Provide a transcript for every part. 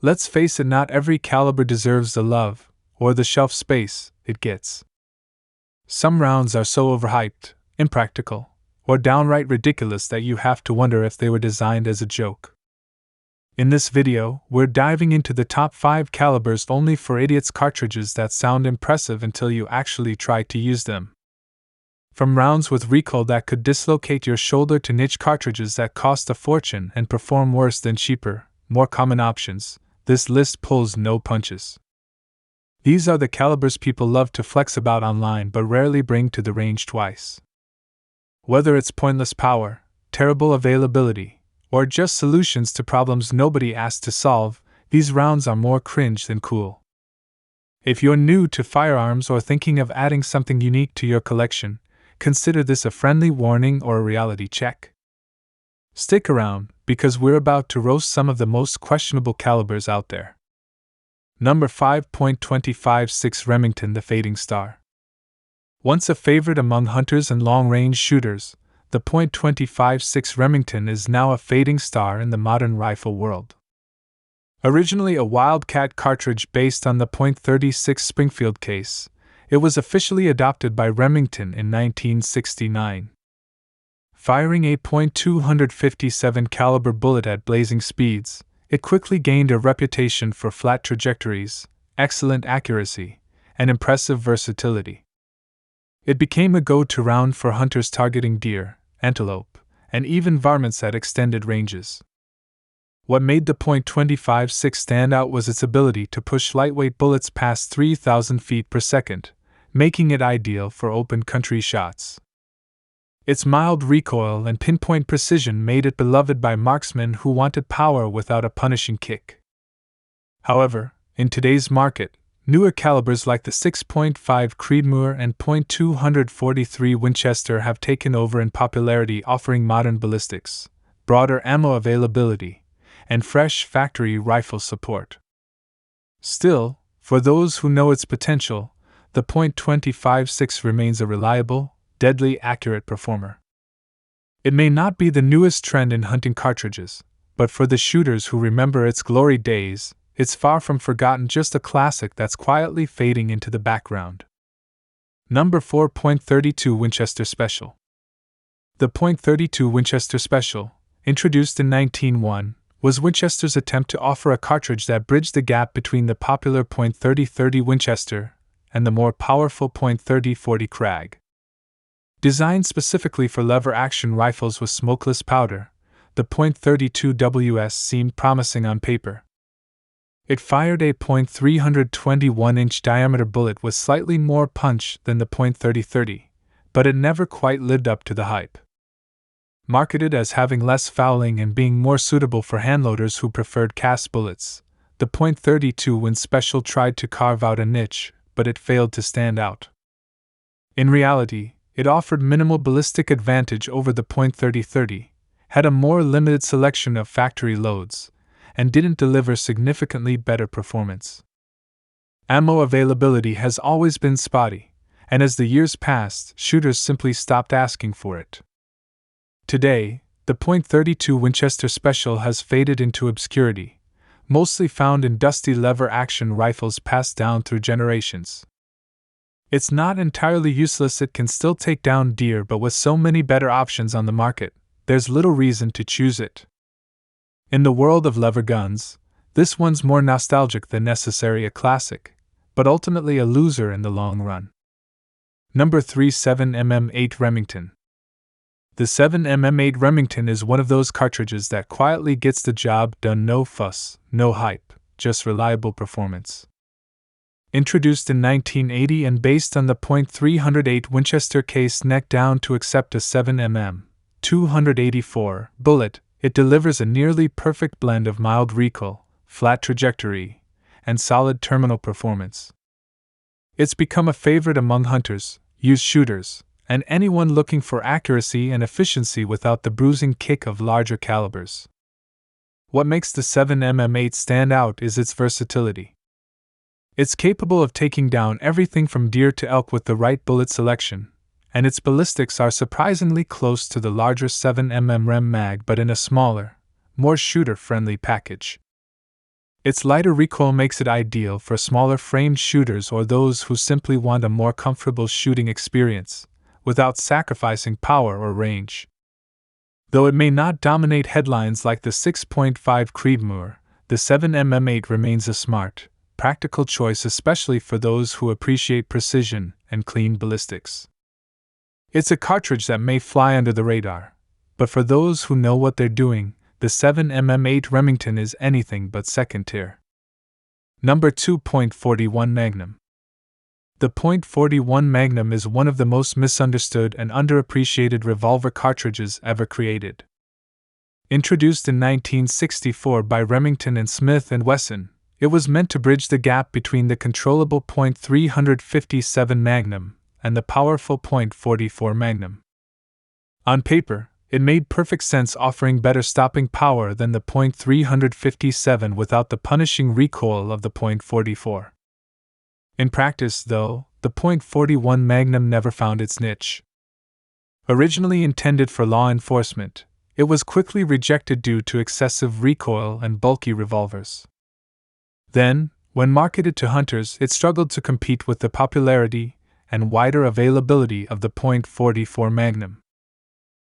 Let's face it, not every caliber deserves the love or the shelf space it gets. Some rounds are so overhyped, impractical, or downright ridiculous that you have to wonder if they were designed as a joke. In this video, we're diving into the top 5 calibers only for idiots cartridges that sound impressive until you actually try to use them. From rounds with recoil that could dislocate your shoulder to niche cartridges that cost a fortune and perform worse than cheaper, more common options, this list pulls no punches. These are the calibers people love to flex about online but rarely bring to the range twice. Whether it's pointless power, terrible availability, or just solutions to problems nobody asked to solve, these rounds are more cringe than cool. If you're new to firearms or thinking of adding something unique to your collection, consider this a friendly warning or a reality check. Stick around, because we're about to roast some of the most questionable calibers out there. Number 5.256 Remington, the Fading Star. Once a favorite among hunters and long-range shooters, the .256 Remington is now a fading star in the modern rifle world. Originally a Wildcat cartridge based on the .36 Springfield case, it was officially adopted by Remington in 1969. Firing a .257 caliber bullet at blazing speeds, it quickly gained a reputation for flat trajectories, excellent accuracy, and impressive versatility. It became a go-to round for hunters targeting deer, antelope, and even varmints at extended ranges. What made the .256 stand out was its ability to push lightweight bullets past 3,000 feet per second, making it ideal for open country shots. Its mild recoil and pinpoint precision made it beloved by marksmen who wanted power without a punishing kick. However, in today's market, newer calibers like the 6.5 Creedmoor and .243 Winchester have taken over in popularity, offering modern ballistics, broader ammo availability, and fresh factory rifle support. Still, for those who know its potential, the .256 remains a reliable, deadly accurate performer. It may not be the newest trend in hunting cartridges, but for the shooters who remember its glory days, it's far from forgotten, just a classic that's quietly fading into the background. Number 4.32 Winchester Special. The .32 Winchester Special, introduced in 1901, was Winchester's attempt to offer a cartridge that bridged the gap between the popular .30-30 Winchester and the more powerful .30-40 Krag. Designed specifically for lever-action rifles with smokeless powder, the .32 WS seemed promising on paper. It fired a .321-inch diameter bullet with slightly more punch than the .30-30, but it never quite lived up to the hype. Marketed as having less fouling and being more suitable for handloaders who preferred cast bullets, the .32 Win Special tried to carve out a niche, but it failed to stand out. In reality, it offered minimal ballistic advantage over the .30-30, had a more limited selection of factory loads, and didn't deliver significantly better performance. Ammo availability has always been spotty, and as the years passed, shooters simply stopped asking for it. Today, the .32 Winchester Special has faded into obscurity, mostly found in dusty lever-action rifles passed down through generations. It's not entirely useless, it can still take down deer, but with so many better options on the market, there's little reason to choose it. In the world of lever guns, this one's more nostalgic than necessary, a classic, but ultimately a loser in the long run. Number 3 7mm8 Remington. The 7mm8 Remington is one of those cartridges that quietly gets the job done, no fuss, no hype, just reliable performance. Introduced in 1980 and based on the .308 Winchester case neck down to accept a 7mm, 284 bullet, it delivers a nearly perfect blend of mild recoil, flat trajectory, and solid terminal performance. It's become a favorite among hunters, youth shooters, and anyone looking for accuracy and efficiency without the bruising kick of larger calibers. What makes the 7mm8 stand out is its versatility. It's capable of taking down everything from deer to elk with the right bullet selection, and its ballistics are surprisingly close to the larger 7mm Rem mag, but in a smaller, more shooter-friendly package. Its lighter recoil makes it ideal for smaller framed shooters or those who simply want a more comfortable shooting experience, without sacrificing power or range. Though it may not dominate headlines like the 6.5 Creedmoor, the 7mm8 remains a smart, practical choice, especially for those who appreciate precision and clean ballistics. It's a cartridge that may fly under the radar, but for those who know what they're doing, the 7mm8 Remington is anything but second tier. Number 2. .41 Magnum. The .41 Magnum is one of the most misunderstood and underappreciated revolver cartridges ever created. Introduced in 1964 by Remington and Smith & Wesson, it was meant to bridge the gap between the controllable .357 Magnum and the powerful .44 Magnum. On paper, it made perfect sense, offering better stopping power than the .357 without the punishing recoil of the .44. In practice, though, the .41 Magnum never found its niche. Originally intended for law enforcement, it was quickly rejected due to excessive recoil and bulky revolvers. Then, when marketed to hunters, it struggled to compete with the popularity and wider availability of the .44 Magnum.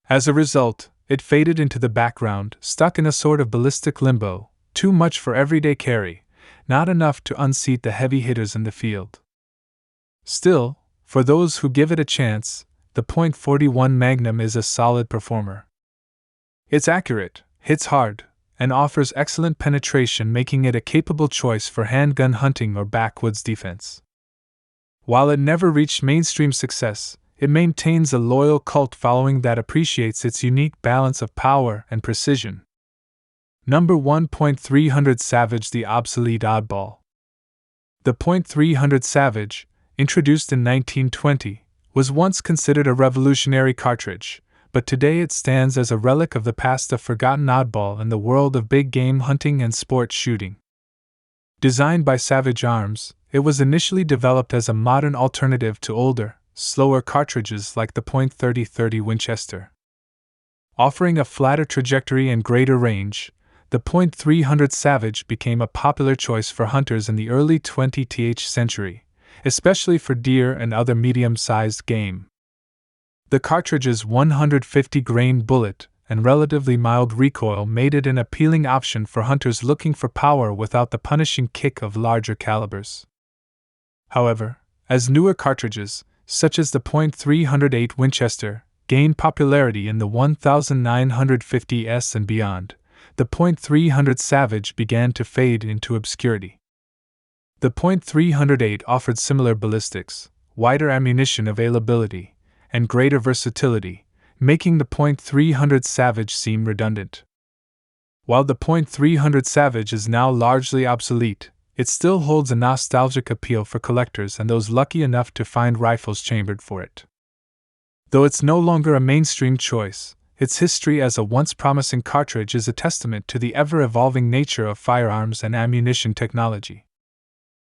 As a result, it faded into the background, stuck in a sort of ballistic limbo, too much for everyday carry, not enough to unseat the heavy hitters in the field. Still, for those who give it a chance, the .41 Magnum is a solid performer. It's accurate, hits hard, and offers excellent penetration, making it a capable choice for handgun hunting or backwoods defense. While it never reached mainstream success, it maintains a loyal cult following that appreciates its unique balance of power and precision. Number 1. .300 Savage, the obsolete oddball. The .300 Savage, introduced in 1920, was once considered a revolutionary cartridge, but today it stands as a relic of the past, a forgotten oddball in the world of big game hunting and sport shooting. Designed by Savage Arms, it was initially developed as a modern alternative to older, slower cartridges like the .30-30 Winchester. Offering a flatter trajectory and greater range, the .300 Savage became a popular choice for hunters in the early 20th century, especially for deer and other medium-sized game. The cartridge's 150-grain bullet and relatively mild recoil made it an appealing option for hunters looking for power without the punishing kick of larger calibers. However, as newer cartridges, such as the .308 Winchester, gained popularity in the 1950s and beyond, the .300 Savage began to fade into obscurity. The .308 offered similar ballistics, wider ammunition availability, and greater versatility, making the .300 Savage seem redundant. While the .300 Savage is now largely obsolete, it still holds a nostalgic appeal for collectors and those lucky enough to find rifles chambered for it. Though it's no longer a mainstream choice, its history as a once promising cartridge is a testament to the ever-evolving nature of firearms and ammunition technology.